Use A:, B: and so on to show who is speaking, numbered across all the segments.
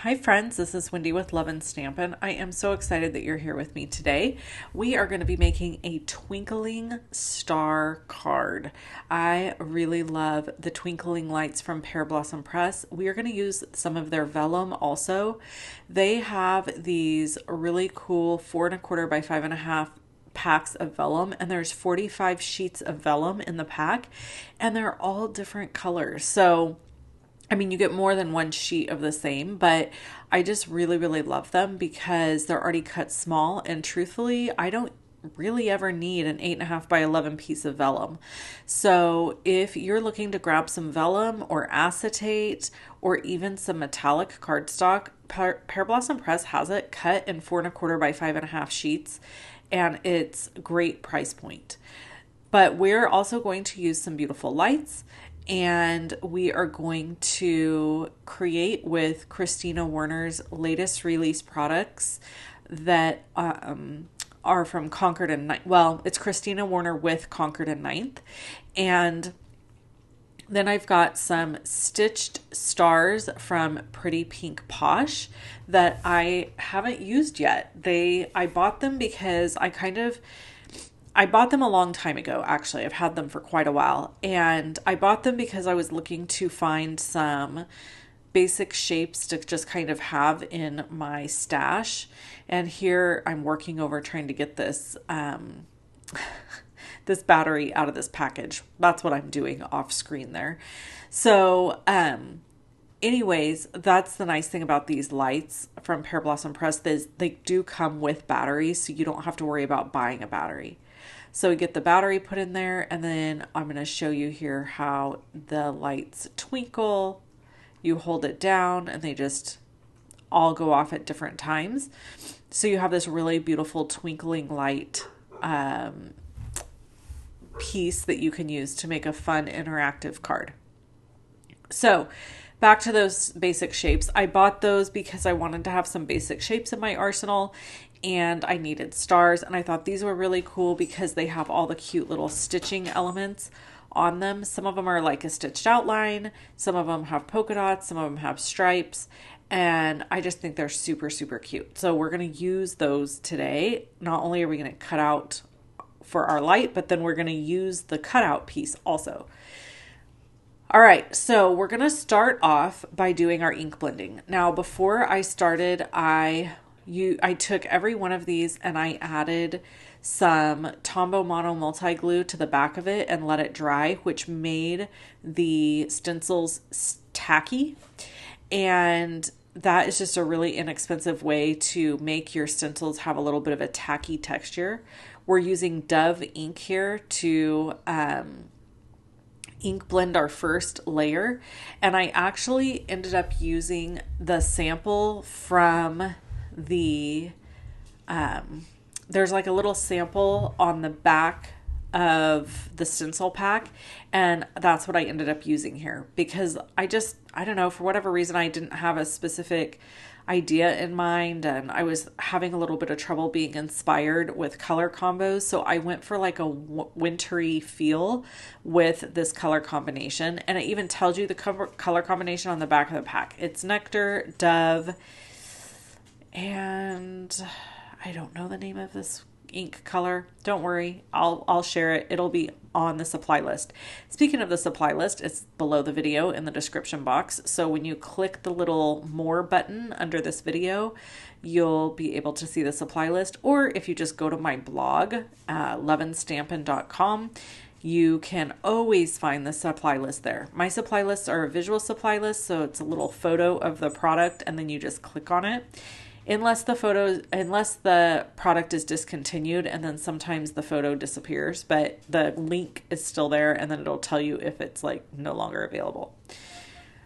A: Hi friends, this is Wendy with Love and Stampin'. I am so excited that you're here with me today. We are going to be making a twinkling star card. I really love the twinkling lights from Pear Blossom Press. We are going to use some of their vellum also. They have these really cool 4¼ by 5½ packs of vellum, and there's 45 sheets of vellum in the pack, and they're all different colors. So you get more than one sheet of the same, but I just really, really love them because they're already cut small. And truthfully, I don't really ever need an 8½ by 11 piece of vellum. So if you're looking to grab some vellum or acetate or even some metallic cardstock, Pear Blossom Press has it cut in 4¼ by 5½ sheets, and it's a great price point. But we're also going to use some beautiful lights, and we are going to create with Kristina Werner's latest release products that are from Concord and Ninth. Well, it's Kristina Werner with Concord and Ninth. And then I've got some stitched stars from Pretty Pink Posh that I haven't used yet. I bought them because I bought them a long time ago, actually. I've had them for quite a while. And I bought them because I was looking to find some basic shapes to just kind of have in my stash. And here I'm working over trying to get this this battery out of this package. That's what I'm doing off screen there. So anyways, that's the nice thing about these lights from Pear Blossom Press is they do come with batteries, so you don't have to worry about buying a battery. So we get the battery put in there, and then I'm going to show you here how the lights twinkle. You hold it down and they just all go off at different times. So you have this really beautiful twinkling light piece that you can use to make a fun interactive card. So back to those basic shapes. I bought those because I wanted to have some basic shapes in my arsenal, and I needed stars, and I thought these were really cool because they have all the cute little stitching elements on them. Some of them are like a stitched outline, some of them have polka dots, some of them have stripes, and I just think they're super, super cute. So we're going to use those today. Not only are we going to cut out for our light, but then we're going to use the cutout piece also. All right, so we're going to start off by doing our ink blending. Now, before I started, I took every one of these and I added some Tombow Mono multi-glue to the back of it and let it dry, which made the stencils tacky. And that is just a really inexpensive way to make your stencils have a little bit of a tacky texture. We're using Dove ink here to ink blend our first layer. And I actually ended up using the sample from there's like a little sample on the back of the stencil pack, and that's what I ended up using here because I don't know, for whatever reason I didn't have a specific idea in mind, and I was having a little bit of trouble being inspired with color combos, so I went for like a wintry feel with this color combination. And it even tells you the color combination on the back of the pack. It's Nectar, Dove, and I don't know the name of this ink color. Don't worry, I'll share it. It'll be on the supply list. Speaking of the supply list, it's below the video in the description box. So when you click the little more button under this video, you'll be able to see the supply list. Or if you just go to my blog, loveandstampin.com, you can always find the supply list there. My supply lists are a visual supply list, so it's a little photo of the product and then you just click on it. Unless the product is discontinued, and then sometimes the photo disappears, but the link is still there, and then it'll tell you if it's like no longer available.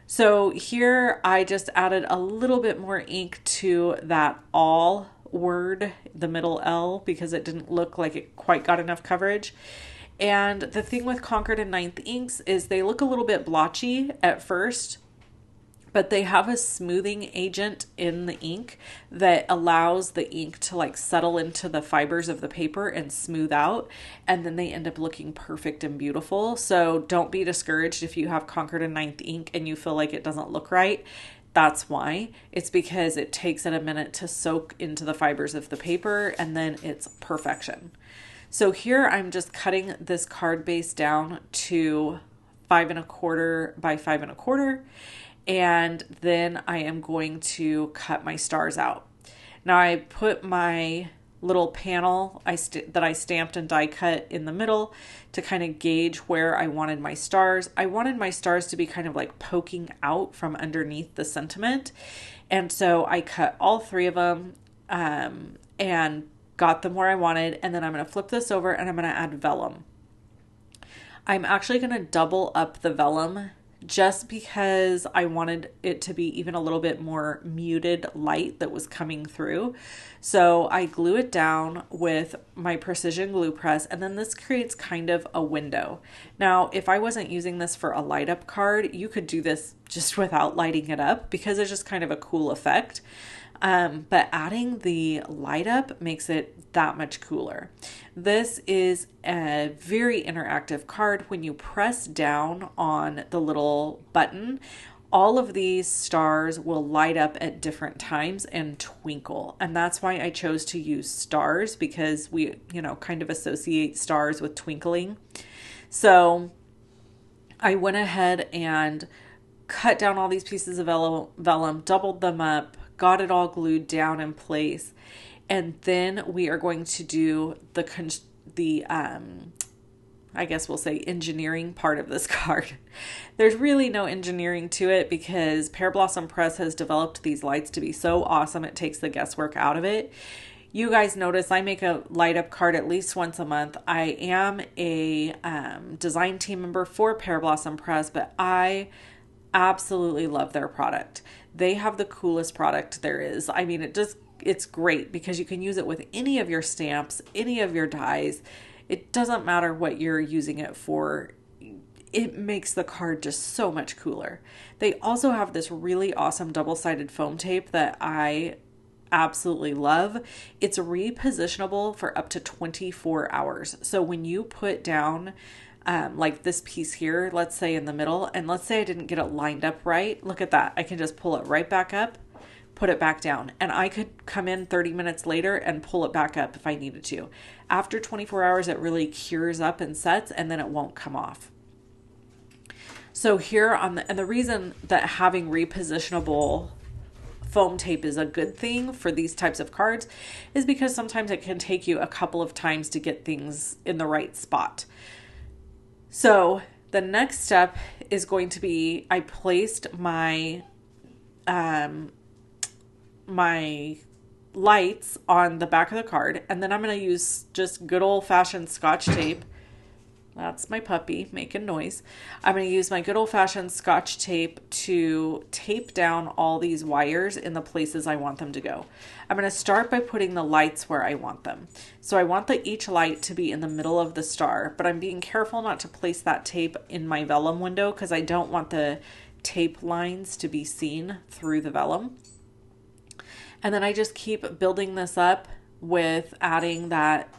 A: So here I just added a little bit more ink to that all word, the middle L, because it didn't look like it quite got enough coverage. And the thing with Concord and Ninth inks is they look a little bit blotchy at first, but they have a smoothing agent in the ink that allows the ink to like settle into the fibers of the paper and smooth out, and then they end up looking perfect and beautiful. So don't be discouraged if you have Concord and Ninth ink and you feel like it doesn't look right. That's why. It's because it takes it a minute to soak into the fibers of the paper, and then it's perfection. So here I'm just cutting this card base down to 5¼ by 5¼ and then I am going to cut my stars out. Now I put my little panel that I stamped and die cut in the middle to kind of gauge where I wanted my stars. I wanted my stars to be kind of like poking out from underneath the sentiment, and so I cut all 3 of them and got them where I wanted, and then I'm going to flip this over and I'm going to add vellum. I'm actually going to double up the vellum just because I wanted it to be even a little bit more muted light that was coming through. So I glue it down with my precision glue press, and then this creates kind of a window. Now, if I wasn't using this for a light up card, you could do this just without lighting it up because it's just kind of a cool effect. But adding the light up makes it that much cooler. This is a very interactive card. When you press down on the little button, all of these stars will light up at different times and twinkle. And that's why I chose to use stars, because we, kind of associate stars with twinkling. So I went ahead and cut down all these pieces of vellum, doubled them up, got it all glued down in place, and then we are going to do the I guess we'll say engineering part of this card. There's really no engineering to it because Pear Blossom Press has developed these lights to be so awesome it takes the guesswork out of it. You guys notice I make a light up card at least once a month. I am a design team member for Pear Blossom Press, but I absolutely love their product. They have the coolest product there is. I mean, it's great because you can use it with any of your stamps, any of your dies. It doesn't matter what you're using it for. It makes the card just so much cooler. They also have this really awesome double-sided foam tape that I absolutely love. It's repositionable for up to 24 hours. So when you put down like this piece here, let's say in the middle, and let's say I didn't get it lined up right, look at that. I can just pull it right back up, put it back down, and I could come in 30 minutes later and pull it back up if I needed to. After 24 hours, it really cures up and sets, and then it won't come off. So here and the reason that having repositionable foam tape is a good thing for these types of cards is because sometimes it can take you a couple of times to get things in the right spot. So the next step is going to be, I placed my my lights on the back of the card, and then I'm going to use just good old-fashioned Scotch tape. That's my puppy making noise. I'm going to use my good old-fashioned Scotch tape to tape down all these wires in the places I want them to go. I'm going to start by putting the lights where I want them. So I want each light to be in the middle of the star, but I'm being careful not to place that tape in my vellum window because I don't want the tape lines to be seen through the vellum. And then I just keep building this up with adding that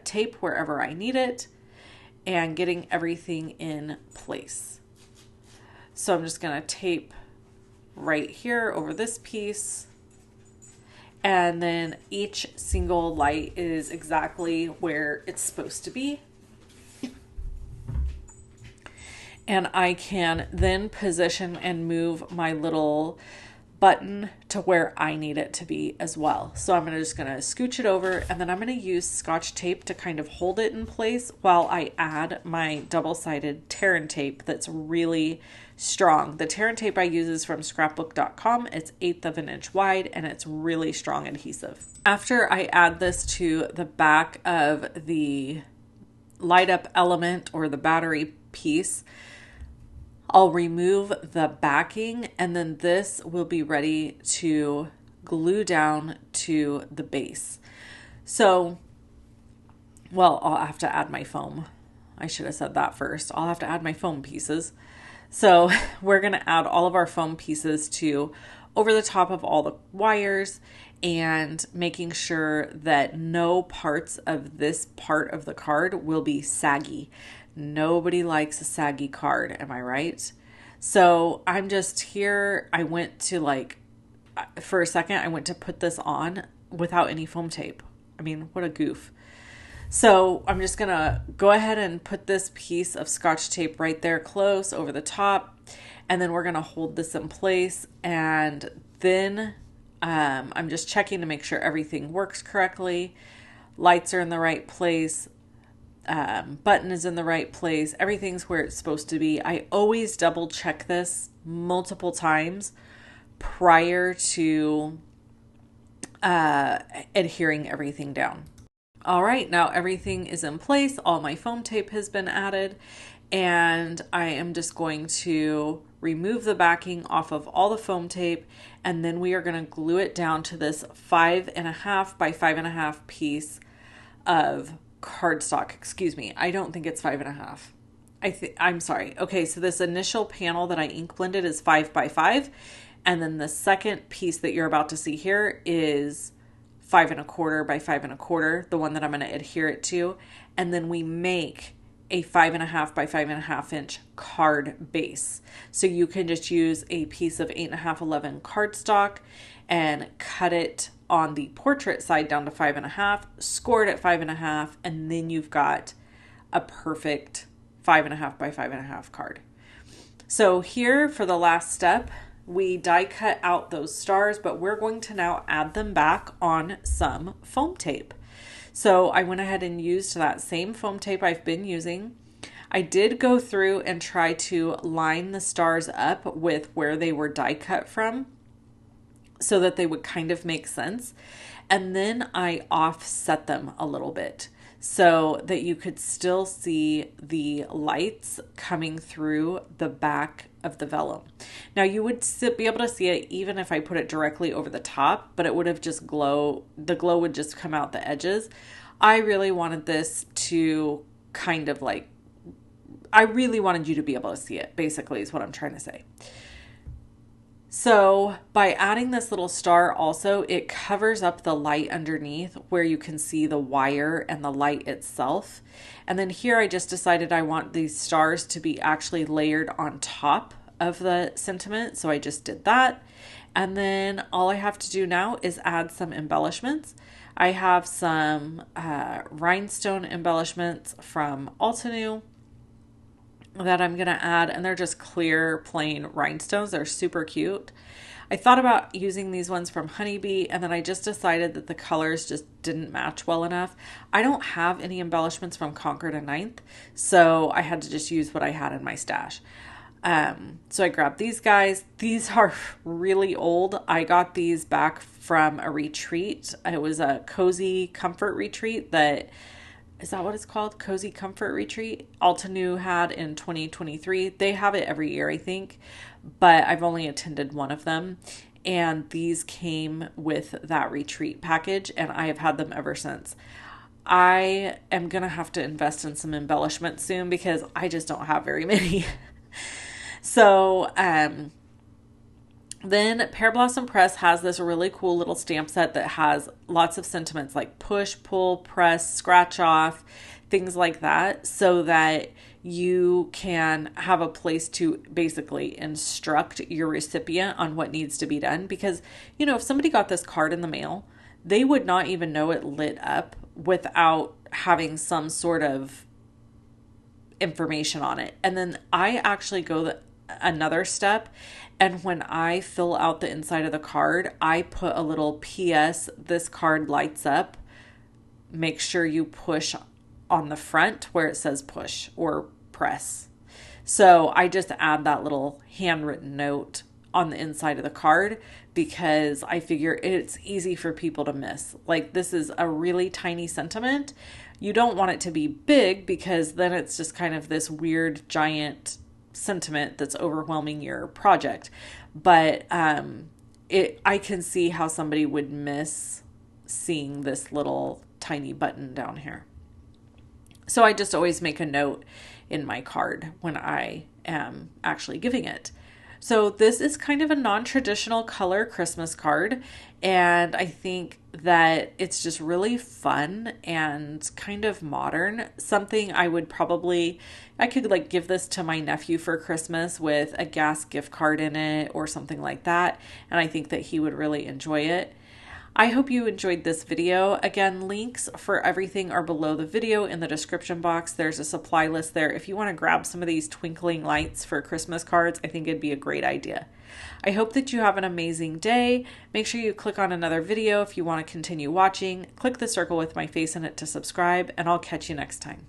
A: tape wherever I need it and getting everything in place. So I'm just going to tape right here over this piece. And then each single light is exactly where it's supposed to be. And I can then position and move my little button to where I need it to be as well. So I'm just going to scooch it over, and then I'm going to use Scotch tape to kind of hold it in place while I add my double-sided Terran tape that's really strong. The Terran tape I use is from scrapbook.com. It's 1/8 of an inch wide, and it's really strong adhesive. After I add this to the back of the light up element or the battery piece, I'll remove the backing, and then this will be ready to glue down to the base. So, well, I'll have to add my foam. I should have said that first. I'll have to add my foam pieces. So we're going to add all of our foam pieces to over the top of all the wires and making sure that no parts of this part of the card will be saggy. Nobody likes a saggy card, am I right? So I'm just here. I went to for a second, I went to put this on without any foam tape. I mean, what a goof. So I'm just gonna go ahead and put this piece of Scotch tape right there close over the top. And then we're gonna hold this in place. And then I'm just checking to make sure everything works correctly. Lights are in the right place. Button is in the right place. Everything's where it's supposed to be. I always double check this multiple times prior to adhering everything down. All right, now everything is in place. All my foam tape has been added, and I am just going to remove the backing off of all the foam tape, and then we are going to glue it down to this 5.5 by 5.5 piece of cardstock. Excuse me, I don't think it's 5.5. I'm sorry. Okay, so this initial panel that I ink blended is 5 by 5, and then the second piece that you're about to see here is 5.25 by 5.25, the one that I'm going to adhere it to. And then we make a 5.5 by 5.5 inch card base. So you can just use a piece of 8.5/11 cardstock and cut it on the portrait side down to 5.5, score it at 5.5, and then you've got a perfect 5.5 by 5.5 card. So here for the last step, we die cut out those stars, but we're going to now add them back on some foam tape. So I went ahead and used that same foam tape I've been using. I did go through and try to line the stars up with where they were die cut from so that they would kind of make sense. And then I offset them a little bit so that you could still see the lights coming through the back of the vellum. Now you would be able to see it even if I put it directly over the top, but it would have just the glow would just come out the edges. I really wanted this to kind of I really wanted you to be able to see it, basically, is what I'm trying to say. So by adding this little star also, it covers up the light underneath where you can see the wire and the light itself. And then here I just decided I want these stars to be actually layered on top of the sentiment. So I just did that. And then all I have to do now is add some embellishments. I have some rhinestone embellishments from Altenew that I'm going to add, and they're just clear, plain rhinestones. They're super cute. I thought about using these ones from Honeybee, and then I just decided that the colors just didn't match well enough. I don't have any embellishments from Concord and Ninth, so I had to just use what I had in my stash. So I grabbed these guys. These are really old. I got these back from a retreat. It was a cozy comfort retreat is that what it's called? Cozy Comfort Retreat. Altenew had in 2023. They have it every year, I think, but I've only attended one of them. And these came with that retreat package, and I have had them ever since. I am going to have to invest in some embellishment soon because I just don't have very many. So, then Pear Blossom Press has this really cool little stamp set that has lots of sentiments like push, pull, press, scratch off, things like that, so that you can have a place to basically instruct your recipient on what needs to be done. Because, if somebody got this card in the mail, they would not even know it lit up without having some sort of information on it. And then I actually go another step, and when I fill out the inside of the card, I put a little PS, this card lights up. Make sure you push on the front where it says push or press. So I just add that little handwritten note on the inside of the card because I figure it's easy for people to miss. Like, this is a really tiny sentiment. You don't want it to be big because then it's just kind of this weird giant sentiment that's overwhelming your project. But I can see how somebody would miss seeing this little tiny button down here. So I just always make a note in my card when I am actually giving it. So this is kind of a non-traditional color Christmas card, and I think that it's just really fun and kind of modern. Something I could like give this to my nephew for Christmas with a gas gift card in it or something like that, and I think that he would really enjoy it. I hope you enjoyed this video. Again, links for everything are below the video in the description box. There's a supply list there. If you want to grab some of these twinkling lights for Christmas cards, I think it'd be a great idea. I hope that you have an amazing day. Make sure you click on another video if you want to continue watching. Click the circle with my face in it to subscribe, and I'll catch you next time.